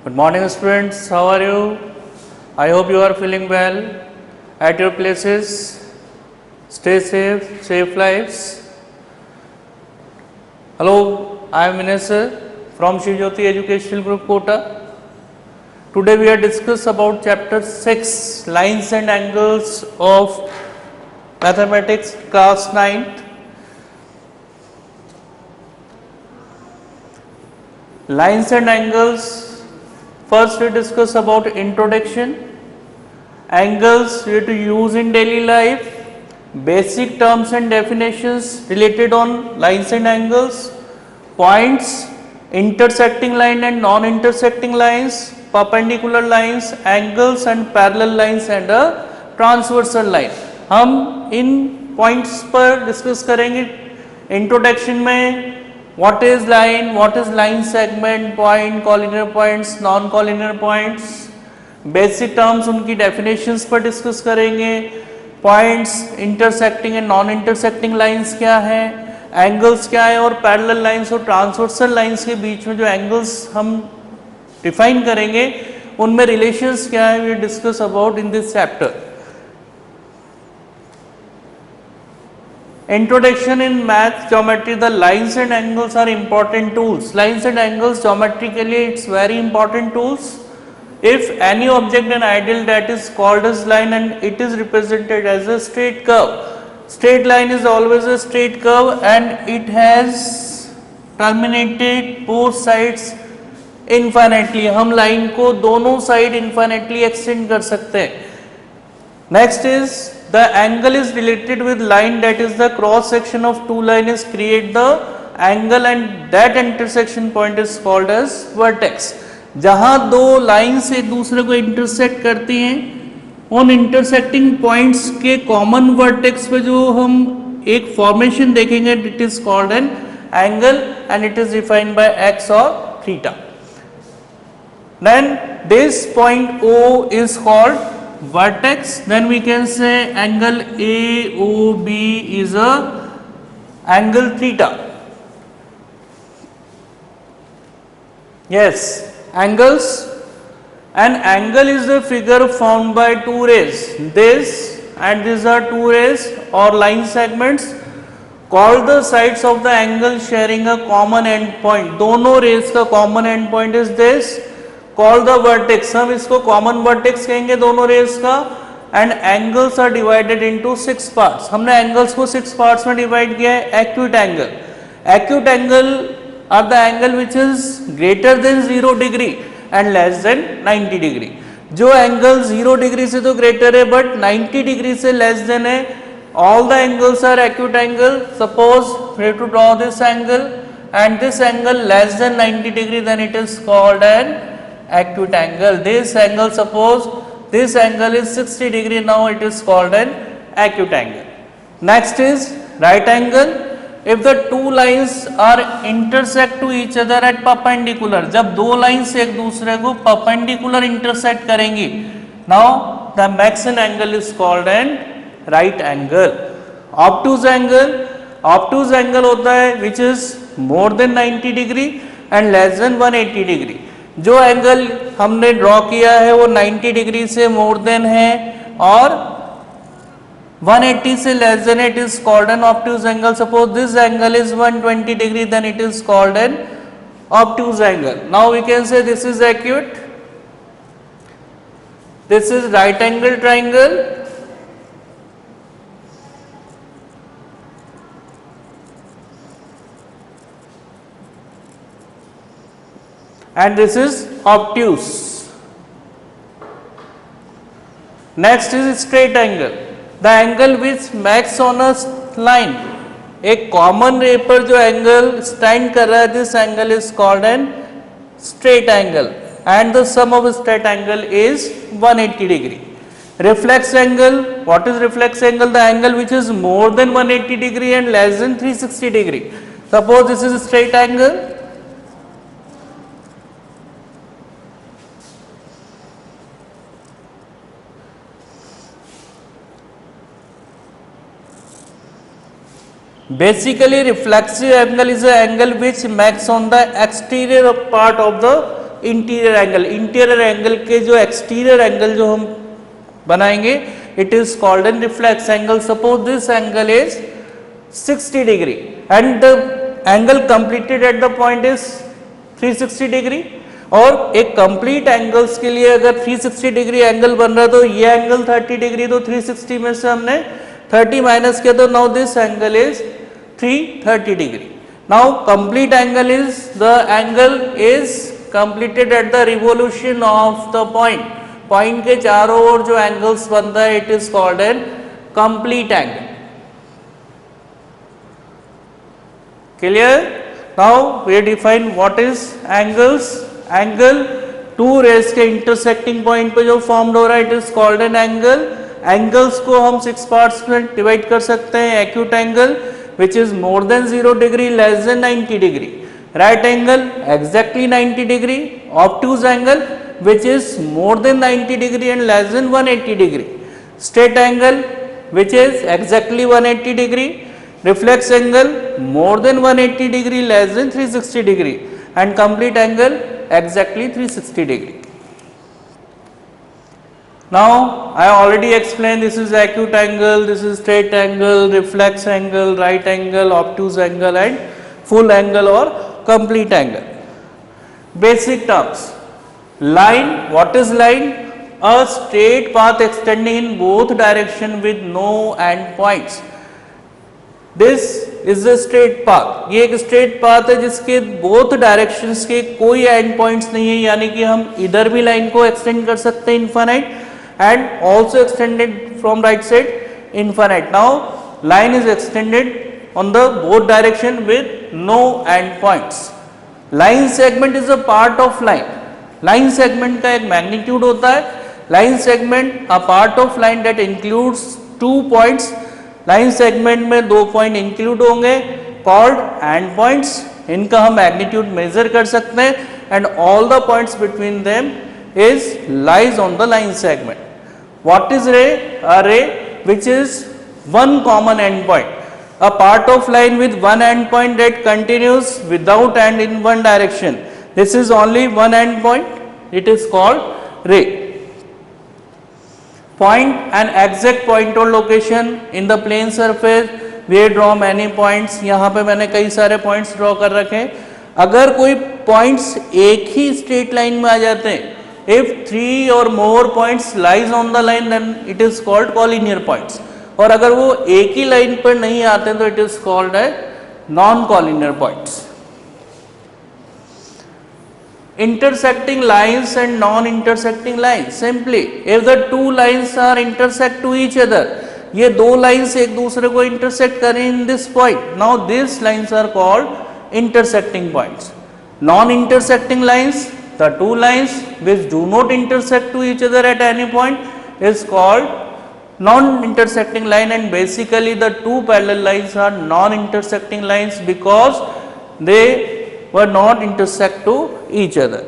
Good morning, students. How are you? I hope you are feeling well at your places. Stay safe, safe lives. Hello, I am Vinesh from Shivjyoti Educational Group Kota. Today we are discuss about chapter 6, lines and angles of mathematics class 9th. Lines and angles. First we discuss about introduction, angles we have to use in daily life, basic terms and definitions related on lines and angles, points, intersecting line and non-intersecting lines, perpendicular lines, angles and parallel lines and a transversal line. हम इन points पर discuss करेंगे introduction में. What is line segment, point, collinear points, non-collinear points, basic terms उनकी definitions पर discuss करेंगे. Points, intersecting and non-intersecting lines क्या है, angles क्या है और parallel lines और transversal lines के बीच में जो angles हम define करेंगे उनमें relations क्या है, we discuss about in this chapter. Introduction in math geometry. The lines and angles are important tools. Lines and angles geometrically it's very important tools. If any object an ideal that is called as line and it is represented as a straight curve. Straight line is always a straight curve and it has terminated both sides infinitely. हम line को दोनों side infinitely extend कर सकते हैं. Next is the angle is related with line, that is the cross section of two lines create the angle and that intersection point is called as vertex. जहाँ दो lines एक दूसरे को intersect करती हैं उन intersecting points के common vertex पे जो हम एक formation देखेंगे it is called an angle and it is defined by x or theta. Then this point O is called vertex. Then we can say angle AOB is a angle theta. Yes, angles. An angle is the figure formed by two rays. This and these are two rays or line segments. Call the sides of the angle sharing a common end point. दोनों rays का common end point is this. Call the vertex. हम इसको common vertex कहेंगे दोनों rays का. And angles are divided into 6 parts. हमने angles को 6 parts में divide किया है. Acute angle. Acute angle are the angle which is greater than 0 degree and less than 90 degree. जो angle 0 degree से तो greater है but 90 degree से less than है. All the angles are acute angle. Suppose we have to draw this angle and this angle less than 90 degree, then it is called an acute angle. This angle, suppose this angle is 60 degree, now it is called an acute angle. Next is right angle. If the two lines are intersect to each other at perpendicular, जब दो lines एक दूसरे को perpendicular intersect करेंगी, now the maximum angle is called an right angle. Obtuse angle होता है which is more than 90 degree and less than 180 degree. जो angle हमने ड्रॉ किया है वो 90 डिग्री से मोर देन है और 180 से less than, it is called an obtuse angle. Suppose this angle is 120 degree, then it is called an obtuse angle. Now we can say this is acute, this is right angle triangle, and this is obtuse. Next is straight angle, the angle which makes on a line. एक common ray पर जो angle stand कर रहा है, this angle is called an straight angle and the sum of straight angle is 180 degree. Reflex angle, what is reflex angle? The angle which is more than 180 degree and less than 360 degree. Suppose this is a straight angle. Basically reflexive angle is an angle which makes on the exterior part of the interior angle, interior angle के जो exterior angle जो हम बनाएंगे, it is called N reflex angle. Suppose this angle is 60 degree and the angle completed at the point is 360 degree. और एक complete angles के लिए अगर 360 डिग्री एंगल बन रहा है तो ये एंगल 30 डिग्री, तो 360 में से हमने 30 माइनस किया तो now this angle is 330 degree. Now complete angle is the angle is completed at the revolution of the point. Point के चारों ओर जो एंगल्स बनता है it is called an complete angle. Clear? Now we define what is angles. Angle two rays के intersecting point पे जो formed हो रहा है it is called an angle. Angles को हम 6 पार्ट्स में डिवाइड कर सकते हैं. Acute angle which is more than 0 degree, less than 90 degree. Right angle exactly 90 degree. Obtuse angle which is more than 90 degree and less than 180 degree. Straight angle which is exactly 180 degree. Reflex angle more than 180 degree, less than 360 degree, and complete angle exactly 360 degree. Now I already explained this is acute angle, this is straight angle, reflex angle, right angle, obtuse angle and full angle or complete angle. Basic terms. Line, what is line? A straight path extending in both direction with no end points. This is a straight path. ये एक straight path है जिसके both directions के कोई end points नहीं है, यानी कि हम इधर भी line को extend कर सकते हैं infinite and also extended from right side infinite. Now line is extended on the both direction with no end points. Line segment is a part of line. Line segment का एक magnitude होता है. Line segment a part of line that includes 2 points. Line segment में 2 point include होंगे called and points. इनका हम magnitude major कर सकते हैं and all the points between them is lies on the line segment. What is रे? अ रे which is one common and point. A part of line with one and point that continues without and in one direction. This is only one end point. It is called ray. Point an exact point or location in the plane surface. We draw many points. यहाँ पे मैंने कई सारे points draw कर रखे हैं. अगर कोई points एक ही straight line में आ जाते हैं, if 3 or more points lies on the line, then it is called collinear points. और अगर वो एक ही line पर नहीं आते तो it is called a non-collinear points. Intersecting lines and non-intersecting lines. Simply, if the two lines are intersect to each other, ये दो lines एक दूसरे को intersect करें in this point. Now these lines are called intersecting points. Non-intersecting lines, the two lines which do not intersect to each other at any point, is called non-intersecting line. And basically the two parallel lines are non-intersecting lines because they were not intersect to each other.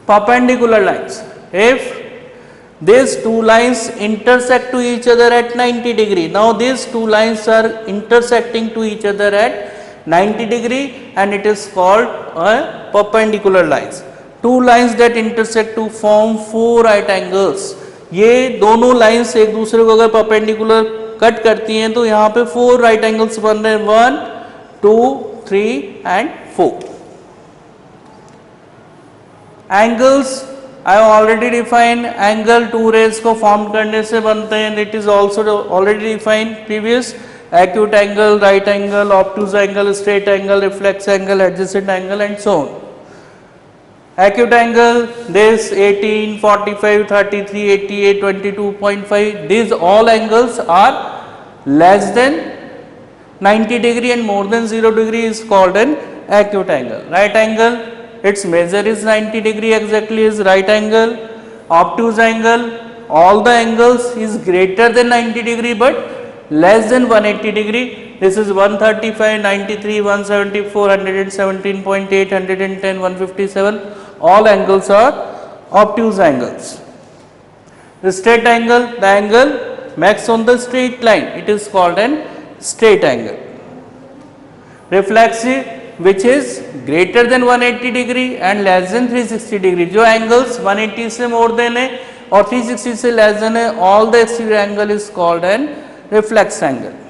Perpendicular lines. If these two lines intersect to each other at 90 degree, now these two lines are intersecting to each other at 90 degree and it is called a perpendicular lines. Two lines that intersect to form 4 right angles. ये दोनों lines एक दूसरे को अगर perpendicular cut करती हैं तो यहाँ पे 4 right angles बन रहे हैं. 1, 2, 3 and 4. Angles I have already defined. Angle 2 rays को form करने से बनते हैं. It is also already defined previous. Acute angle, right angle, obtuse angle, straight angle, reflex angle, adjacent angle and so on. Acute angle, this 18, 45, 33, 88, 22.5. These all angles are less than 90 degree and more than 0 degree is called an acute angle. Right angle, its measure is 90 degree exactly is right angle. Obtuse angle, all the angles is greater than 90 degree but less than 180 degree. This is 135, 93, 174, 117.8, 110, 157. All angles are obtuse angles. The straight angle, the angle max on the straight line, it is called an straight angle. Reflexive, which is greater than 180 degree and less than 360 degree. जो angles 180 से more than है और 360 से less than है, all the exterior angle is called an reflex angle.